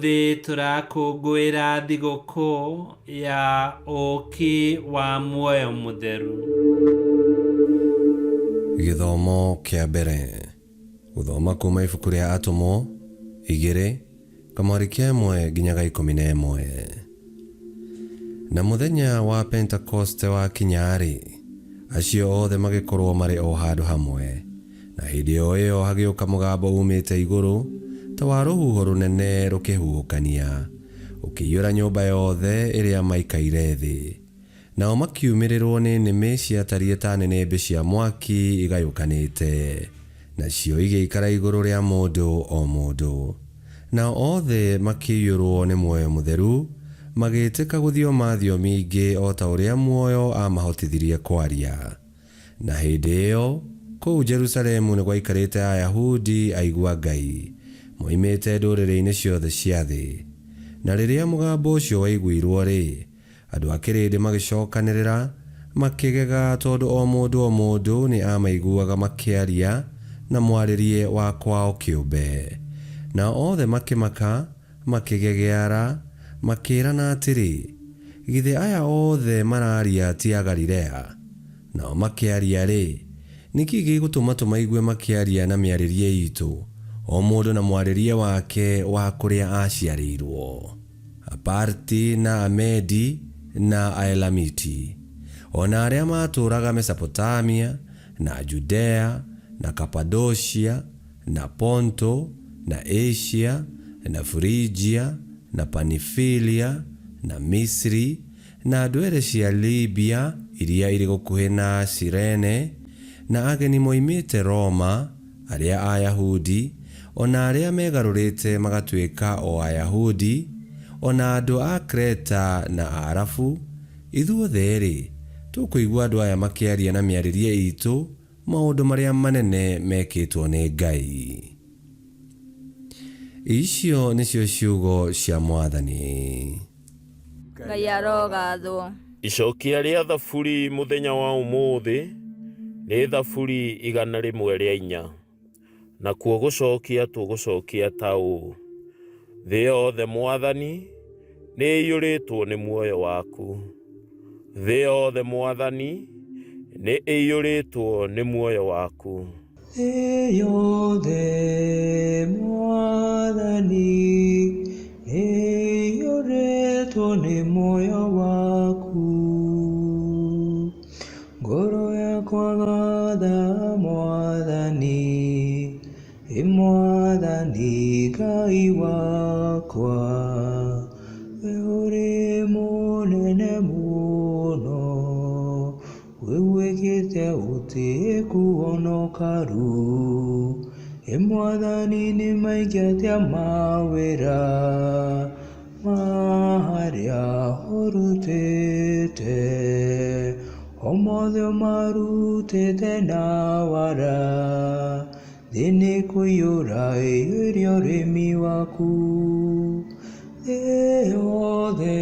Umuthi turakungwira thigũkũ ya ũũki wa muoyo mũtheru. Gĩthomo kĩa mbere. Gũthoma kuma ibuku rĩa Atũmwo 2 kamweri ka 1 nginya 11. Na mũthenya wa Pentekoste wakinya-rĩ, acio othe magĩkorwo marĩ o handũ hamwe. Na hĩndĩ o ĩyo hagĩũka mũgambo umĩte igũrũ ta wa rũhuho rũnene rũkĩhuhũkania, ũkĩiyũra nyũmba yothe ĩrĩa maikaire thĩ. Nao makiumĩrĩrwo nĩ nĩmĩ ciatariĩ ta nĩnĩmbĩ cia mwaki igayũkanĩte, nacio igĩikara igũrũ rĩa mũndũ o mũndũ. Nao othe makĩiyũrwo nĩ muoyo mũtheru, magĩtĩka gũthioma thiomi ingĩ o ta ũrĩa muoyo amahotithirie kwaria. Na hĩndĩ ĩyo kũu Jerusalemu nĩ gwaikarĩte Ayahudi aigua Ngai, moimĩte ndũrĩrĩ-inĩ ciothe cia thĩ. Na rĩrĩa mũgambo ũcio waiguirwo-rĩ, andũ a kĩrĩndĩ magĩcokanĩrĩra, makĩgega tondũ o mũndũ nĩ amaiguaga makĩaria na mwarĩrie wa kwao kĩũmbe. Na othe makĩmaka, makĩgegeara, makĩĩrana atĩrĩ, githĩ aya othe mararia ti a Galilea? Nao makĩaria-rĩ, nĩkĩ gĩgũtũma tũmaigue makĩaria na mĩarĩrie itũ, o mũndũ na mwarĩrie wake wa kũrĩa aciarĩirwo? Aparti na Amedi na Aelamiti, ona arĩa matũũraga Mesopotamia na Judea na Kapadocia na Ponto na Asia na Phrygia na Panifilia na Misri na andũ ere cia Libia iria irĩ gũkuhĩ na Sirene, na ageni moimĩte Roma, arĩa Ayahudi, ona arĩa megarũrĩte magatuĩka o Ayahudi, ona andũ a Kreta na Arabu, ithuothe-rĩ, tũkũigua andũ aya makĩaria na mĩarĩrie itũ maũndũ marĩa manene mekĩtwo nĩ Ngai. Icio nĩcio ciugo cia Mwathani. Ngai arogathwo. Icokia rĩa thaburi mũthenya wa ũmũthĩ nĩ thaburi 104. Nakuo gũcokia tũgũcokia ta ũũ: thĩ yothe Mwathani nĩ ĩiyũrĩtwo nĩ muoyo waku. Thĩ yothe Mwathani nĩ ĩiyũrĩtwo nĩ muoyo waku. Thĩ yothe Mwathani nĩ ĩiyũrĩtwo nĩ muoyo waku. Ngoro yakwa gatha Mwathani, Mwathani Ngai wakwa, we ũrĩ mũnene mũno, we wĩkĩte ũtĩĩku onokaru. Mwathani nĩ maingĩ atĩa mawĩra marĩa ũrutĩte, o mothe ũmarutĩte na wara, thĩ nĩ kũiyũra ĩiyũire ũrĩmi waku. Thĩ yothe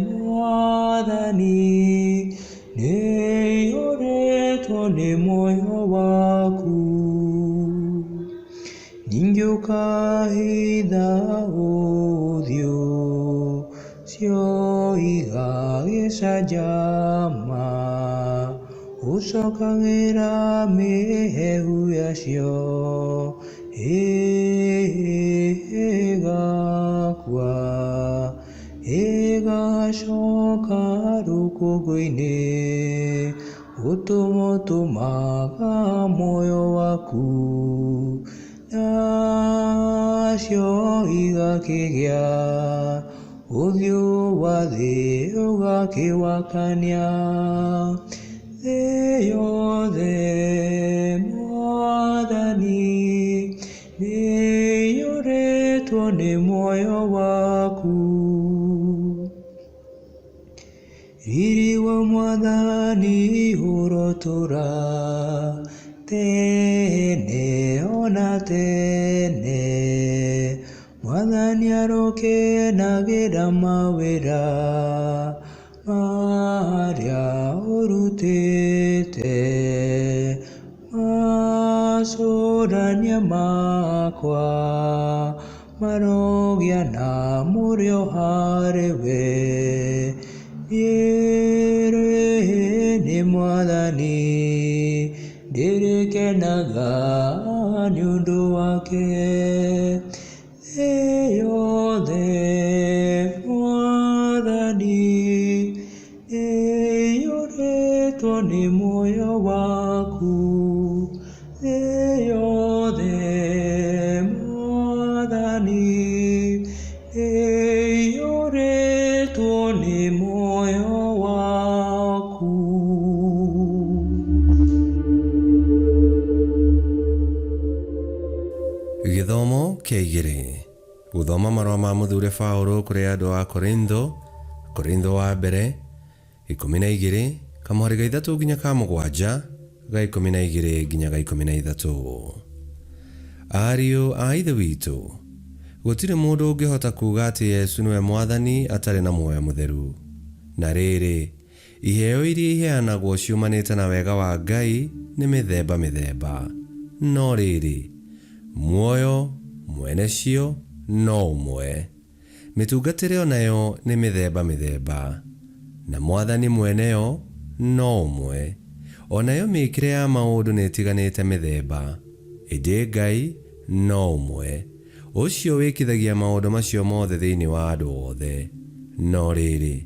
Mwathani nĩ ĩiyũrĩtwo nĩ muoyo waku. Ningĩ ũkahitha ũthiũ cio igagĩcanjama, ũcokagĩra mĩhehu yacio ĩgakua, ĩgacoka rũkũngũ-inĩ, ũtũmũtũmaga muoyo waku, nacio igakĩgĩa ũthiũ wa thĩ ũgakĩwakania. Thĩ yothe Mwathani nĩ ĩiyũrĩtwo nĩ muoyo waku. Riri wa Mwathani ũrotũũra tene ona tene. Mwathani arokenagĩra mawĩra marĩa ũrutĩte, macũrania makwa Marogia na murio harewe Yere ni mwadhani Dirikenaga nyundu wake Eyothe mwadhani Eyoretwo ni moyo waku Eyothe mwadhani Eyoretwo ni moyo waku. Githomo kia 2 guthoma marũa ma mũthure Paũlũ kũrĩ andũ a Korintho wa mbere 12 kamũhari ga 3 nginya ka 7 ga 12 nginya ga 13. Ariũ a Ithe witũ, gũtirĩ mũndũ ũngĩhota kuuga atĩ Yesu nĩwe Mwathani atarĩ na muoyo mũtheru. Na rĩrĩ, iheo iria iheanagwo ciumanĩte na wega wa Ngai nĩ mĩthemba. No rĩrĩ, muoyo mwene cio no ũmwe. Mĩtungatĩre onayo nĩ mĩthemba. Na Mwathani mweneyo no ũmwe. Onayo mĩĩkĩre ya maũndũ nĩ ĩtiganĩte mĩthemba. Ĩndĩ Ngai no ũmwe. Ũcio wĩkithagia maũndũ macio mothe thĩinĩ wa andũ othe. No rĩrĩ,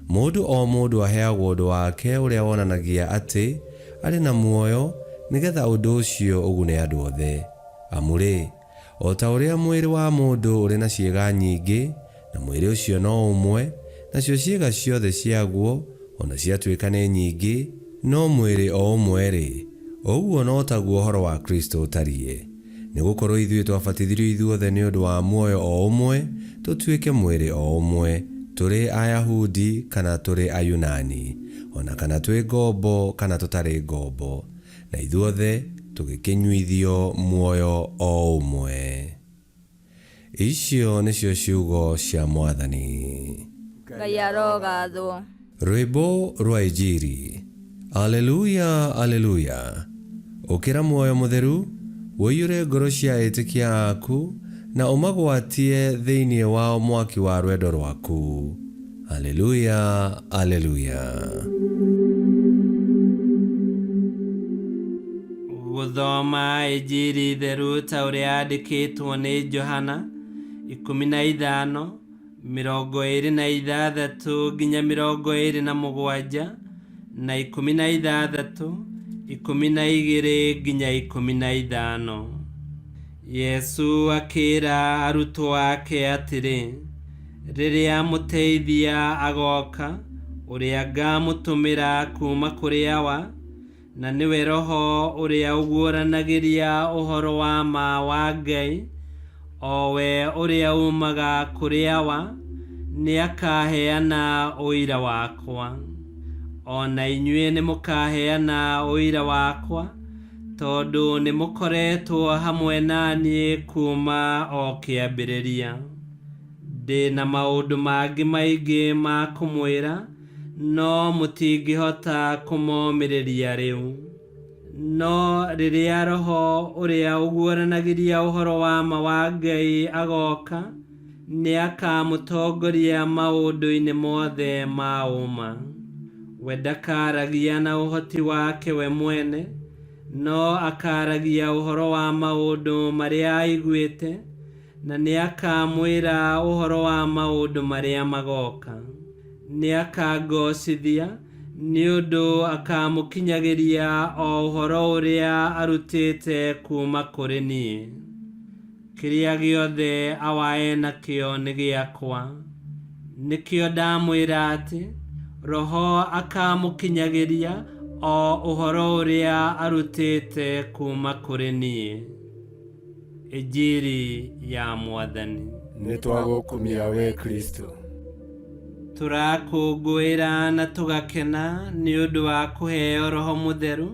mũndũ o mũndũ aheagwo ũndũ wake ũrĩa wonanagia atĩ arĩ na muoyo, nĩgetha ũndũ ũcio ũgune andũ othe. Amũrĩ, o ta ũrĩa mwĩrĩ wa mũndũ ũrĩ na ciĩga nyingĩ, na mwĩrĩ ũcio no ũmwe, nacio ciĩga ciothe ciaguo ona ciatuĩka nĩ nyingĩ, no mwĩrĩ o ũmwe-rĩ, ũguo no taguo ũhoro wa Kristo ũtariĩ. Nĩgũkorwo ithuĩ twabatithirio ithuothe nĩ ũndũ wa muoyo o ũmwe, tũtuĩke mwĩrĩ o ũmwe, tũrĩ Ayahudi kana tũrĩ Ayunani, ona kana twĩ ngombo kana tũtarĩ ngombo, na ithuothe tũgĩkĩnyuithio muoyo o ũmwe. Icio nĩcio ciugo cia Mwathani. Ngai arogathwo. Rwĩmbo rwa Injili. Aleluya, aleluya. Ũkĩra muoyo mũtheru, woiyũre ngoro cia etĩkia aku, na ũmagwatie thĩinĩ wao mwaki wa rwendo rwaku. Aleluya, aleluya. Gũthoma Injili theru ta ũrĩa yandĩkĩtwo nĩ Johana 15:26 nginya 27 na 16:12 nginya 15. Yesu akĩra arutwo ake atĩrĩ, rĩrĩa mũteithia agoka, ũrĩa ngamũtũmĩra kuma kũrĩ Awa, na nĩwe Roho ũrĩa ũguũranagĩria ũhoro wa ma wa Ngai, o we ũrĩa umaga kũrĩ Awa, nĩ akaheana ũira wakwa. Ona inyuĩ nĩ mũkaheana ũira wakwa, tondũ nĩ mũkoretwo hamwe naniĩ kuma o kĩambĩrĩria. Ndĩ na maũndũ mangĩ maingĩ ma kũmwĩra, no mũtingĩhota kũmomĩrĩria rĩu. No rĩrĩa Roho ũrĩa ũguũranagĩria ũhoro wa ma wa Ngai agoka, nĩ akamũtongoria maũndũ-inĩ mothe ma ũma. We ndakaragia na ũhoti wake we mwene, no akaragia ũhoro wa maũndũ marĩa aiguĩte, na nĩ akamwĩra ũhoro wa maũndũ marĩa magoka. Nĩ akangocithia, nĩ ũndũ akamũkinyagĩria o ũhoro ũrĩa arutĩte kuma kũrĩ niĩ. Kĩrĩa gĩothe Awa enakĩo nĩ gĩakwa. Nĩkĩo ndamwĩra atĩ, Roho akamũkinyagĩria o ũhoro ũrĩa arutĩte kuma kũrĩ niĩ. Injili ya Mwathani. Nĩ twagũkumia we Kristo. Tũrakũngũĩra na tũgakena nĩ ũndũ wa kũheo Roho Mũtheru,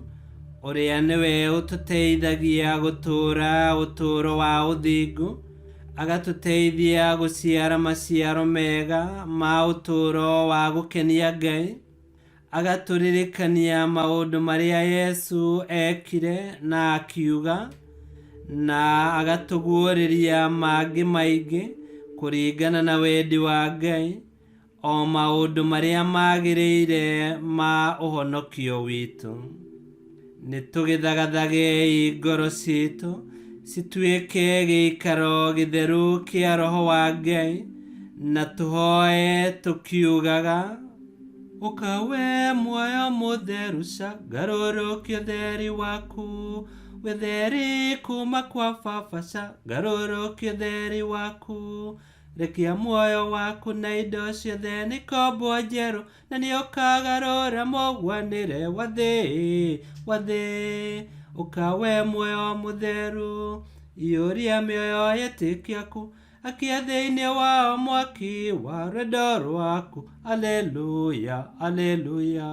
ũrĩa nĩwe ũtũteithagia gũtũũra ũtũũro wa ũthingu, agatũteithia gũciara maciaro mega ma ũtũũro wa gũkenia Ngai, agatũririkania maũndũ marĩa Yesu ekire na akiuga, na agatuguũrĩria mangĩ maingĩ kũringana na wendi wa Ngai, o maũndũ marĩa magĩrĩire ma ũhonokio witũ. Nĩtũgĩthagathagei ngoro citũ cituĩke gĩikaro gĩtheru kĩa Roho wa Ngai, na tũhoe tũkiugaga: ũkawe muoyo mũtheru ca, garũrũkia ũtheri waku, wetheri kuma kwa Baba ca, garũrũkia ũtheri waku, rekia muoyo waku na indo ciothe nĩ kombo njerũ, na nĩ ũkagarũra mũgwanĩre wa thĩ. Ũkawe muoyo mũtheru, iyũria mĩoyo yetĩkiaku, akia thĩinĩ wao mwaki wa rwendo rwaku. Aleluya, aleluya.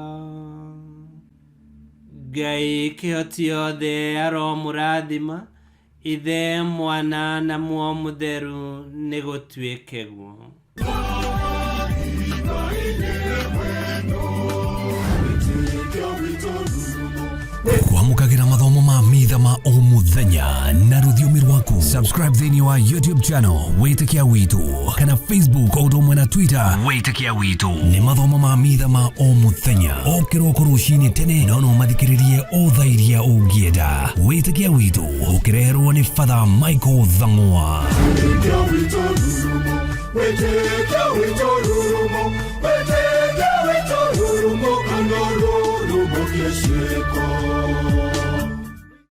Ngai kĩhoti othe aromũrathima, Ithe, Mwana na Muoyo Mũtheru nĩ gũtuĩke guo. Kwamũkagĩra mathomo ma mitha ma o mũthenya na rũthiomi rwaku. Subscribe thĩinĩ wa YouTube channel Wĩtĩkia Witũ, kana Facebook o ũndũ ũmwe na Twitter Wĩtĩkia Witũ. Nĩ mathomo ma mitha ma o mũthenya, o kĩroko rũcinĩ tene, no mathikĩrĩrie o thaa iria ũngĩenda. Wĩtĩkia Witũ ũkĩreherwo nĩ Father Michael Thang'wa. Wĩtĩkia Witũ rurumo, Wĩtĩkia Witũ rurumo, Wĩtĩkia Witũ rurumo, kana rurumo kĩciko.